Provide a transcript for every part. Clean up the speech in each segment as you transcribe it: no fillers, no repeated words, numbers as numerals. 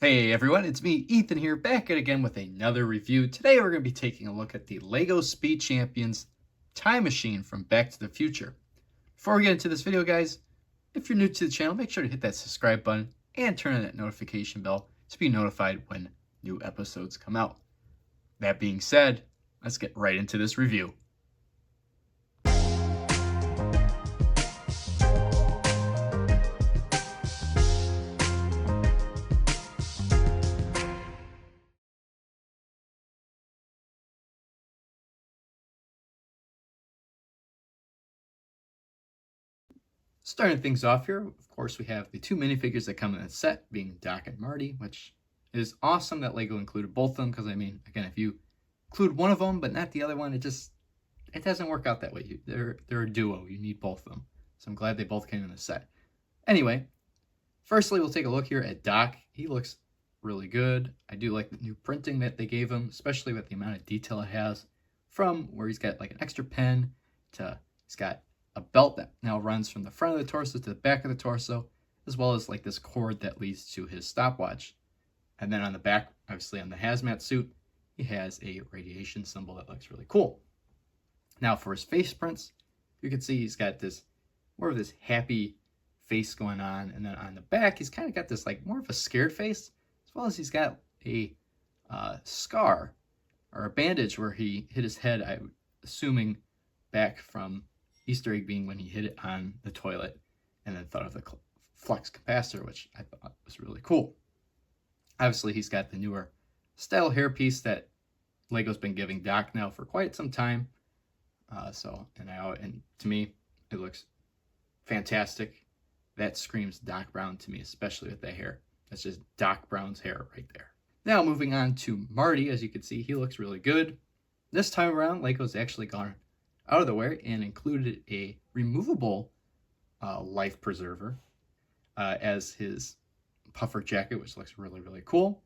Hey everyone, it's me, Ethan here, back at again with another review. Today we're going to be taking a look at the LEGO Speed Champions Time Machine from Back to the Future. Before we get into this video, guys, if you're new to the channel, make sure to hit that subscribe button and turn on that notification bell to be notified when new episodes come out. That being said, let's get right into this review. Starting things off here, of course, we have the two minifigures that come in the set, being Doc and Marty, which is awesome that LEGO included both of them, because, I mean, again, if you include one of them but not the other one, it doesn't work out that way. They're a duo. You need both of them. So I'm glad they both came in the set. Anyway, firstly, we'll take a look here at Doc. He looks really good. I do like the new printing that they gave him, especially with the amount of detail it has, from where he's got like an extra pen to he's got a belt that now runs from the front of the torso to the back of the torso, as well as like this cord that leads to his stopwatch. And then on the back, obviously on the hazmat suit, he has a radiation symbol that looks really cool. Now for his face prints, you can see he's got this more of this happy face going on, and then on the back he's kind of got this like more of a scared face, as well as he's got a scar or a bandage where he hit his head, I'm assuming back from Easter egg being when he hit it on the toilet and then thought of the flux capacitor, which I thought was really cool. Obviously, he's got the newer style hairpiece that LEGO's been giving Doc now for quite some time. And to me, it looks fantastic. That screams Doc Brown to me, especially with that hair. That's just Doc Brown's hair right there. Now, moving on to Marty, as you can see, he looks really good. This time around, LEGO's actually gone out of the way and included a removable life preserver as his puffer jacket, which looks really, really cool.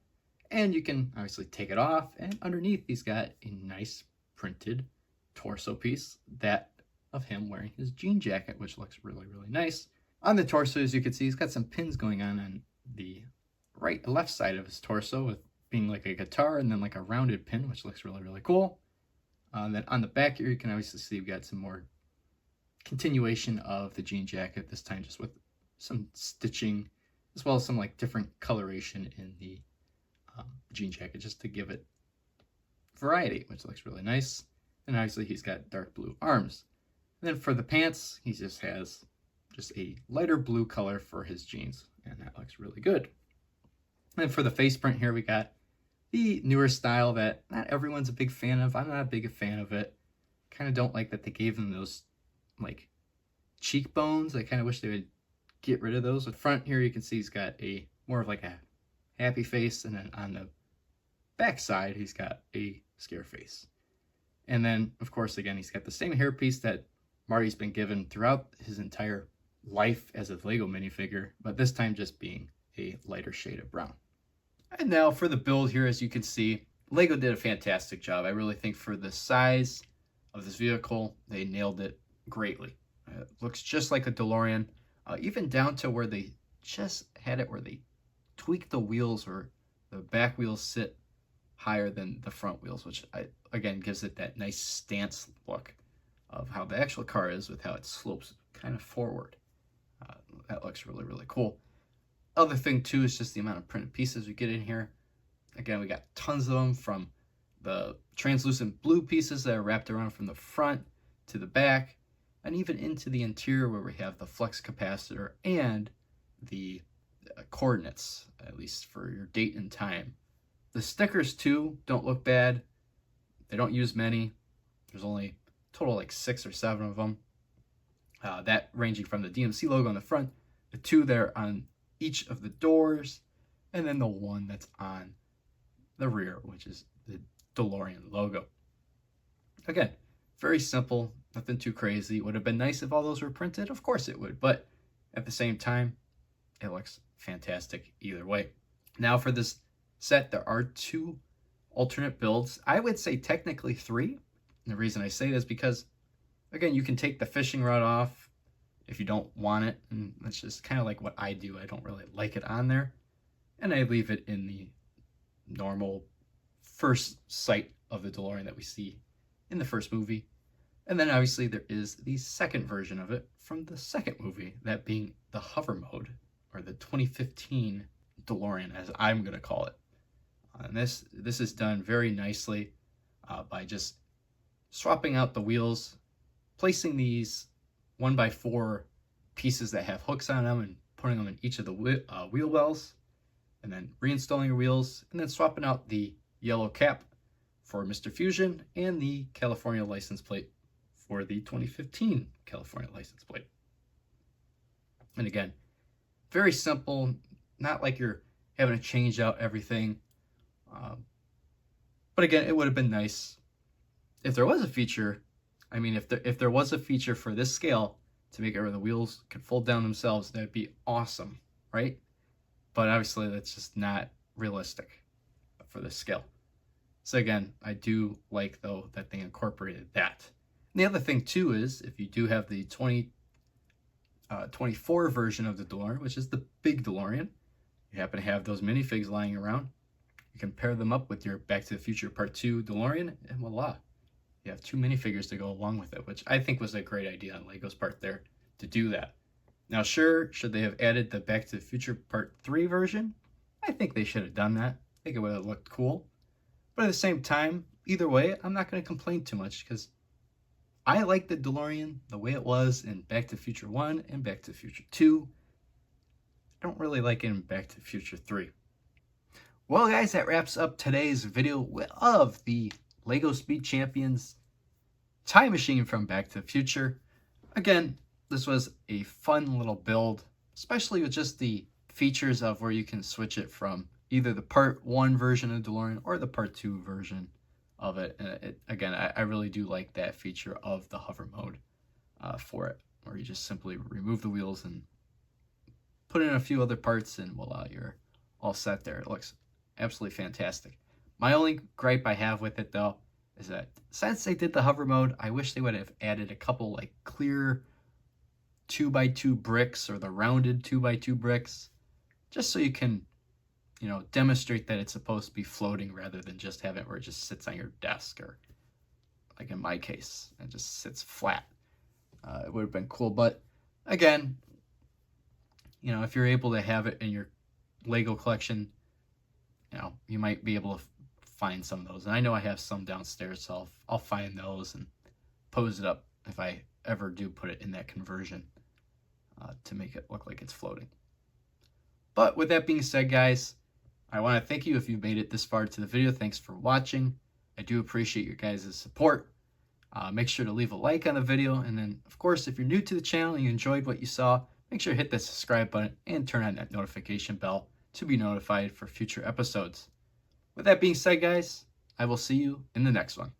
And you can obviously take it off, and underneath he's got a nice printed torso piece, that of him wearing his jean jacket, which looks really, really nice. On the torso, as you can see, he's got some pins going on the left side of his torso, with being like a guitar and then like a rounded pin, which looks really, really cool. Then on the back here, you can obviously see we've got some more continuation of the jean jacket, this time just with some stitching, as well as some like different coloration in the jean jacket, just to give it variety, which looks really nice. And obviously he's got dark blue arms. And then for the pants, he just has just a lighter blue color for his jeans, and that looks really good. And for the face print here, we got the newer style that not everyone's a big fan of. I'm not a big fan of it. Kind of don't like that they gave him those like cheekbones. I kind of wish they would get rid of those. At front here, you can see he's got a more of like a happy face, and then on the back side, he's got a scare face. And then, of course, again, he's got the same hairpiece that Marty's been given throughout his entire life as a LEGO minifigure, but this time just being a lighter shade of brown. And now for the build here, as you can see, LEGO did a fantastic job. I really think for the size of this vehicle, they nailed it greatly. It looks just like a Delorean, even down to where they just had it where they tweaked the wheels, or the back wheels sit higher than the front wheels, which again gives it that nice stance look of how the actual car is, with how it slopes kind of forward. That looks really, really cool. Other thing too is just the amount of printed pieces we get in here. Again, we got tons of them, from the translucent blue pieces that are wrapped around from the front to the back, and even into the interior where we have the flux capacitor and the coordinates, at least for your date and time. The stickers too don't look bad. They don't use many. There's only total like 6 or 7 of them. That ranging from the DMC logo on the front, the 2 there on each of the doors, and then the 1 that's on the rear, which is the DeLorean logo. Again, very simple, nothing too crazy. Would have been nice if all those were printed? Of course it would, but at the same time, it looks fantastic either way. Now for this set, there are 2 alternate builds. I would say technically 3. And the reason I say this is because, again, you can take the fishing rod off if you don't want it, and that's just kind of like what I do. I don't really like it on there. and I leave it in the normal first sight of the DeLorean that we see in the first movie. And then obviously there is the second version of it from the second movie, that being the hover mode, or the 2015 DeLorean, as I'm going to call it. And this is done very nicely by just swapping out the wheels, placing these 1x4 pieces that have hooks on them and putting them in each of the wheel wells, and then reinstalling your wheels, and then swapping out the yellow cap for Mr. Fusion and the California license plate for the 2015 California license plate. And again, very simple, not like you're having to change out everything. But again, it would have been nice if there was a feature. I mean, if there was a feature for this scale to make it where the wheels could fold down themselves, that'd be awesome, right? But obviously that's just not realistic for this scale. So again, I do like, though, that they incorporated that. And the other thing too is, if you do have the 2024 version of the DeLorean, which is the big DeLorean, you happen to have those minifigs lying around, you can pair them up with your Back to the Future Part 2 DeLorean, and voila, you have 2 minifigures to go along with it, which I think was a great idea on Lego's part there to do that. Now, sure, should they have added the Back to the Future Part 3 version? I think they should have done that. I think it would have looked cool. But at the same time, either way, I'm not going to complain too much, because I like the DeLorean the way it was in Back to the Future 1 and Back to the Future 2. I don't really like it in Back to the Future 3. Well, guys, that wraps up today's video of the Lego Speed Champions time machine from Back to the Future. Again, this was a fun little build, especially with just the features of where you can switch it from either the Part 1 version of DeLorean or the Part 2 version of it. And again, I really do like that feature of the hover mode for it, where you just simply remove the wheels and put in a few other parts, and voila, you're all set there. It looks absolutely fantastic. My only gripe I have with it, though, is that since they did the hover mode, I wish they would have added a couple like clear 2x2 bricks, or the rounded 2x2 bricks, just so you can, you know, demonstrate that it's supposed to be floating rather than just have it where it just sits on your desk, or like in my case, it just sits flat. It would have been cool. But again, you know, if you're able to have it in your Lego collection, you know, you might be able to find some of those. And I know I have some downstairs, so I'll find those and pose it up if I ever do put it in that conversion to make it look like it's floating. But with that being said, guys, I want to thank you if you made it this far to the video. Thanks for watching. I do appreciate your guys' support. Make sure to leave a like on the video. And then, of course, if you're new to the channel and you enjoyed what you saw, make sure to hit that subscribe button and turn on that notification bell to be notified for future episodes. With that being said, guys, I will see you in the next one.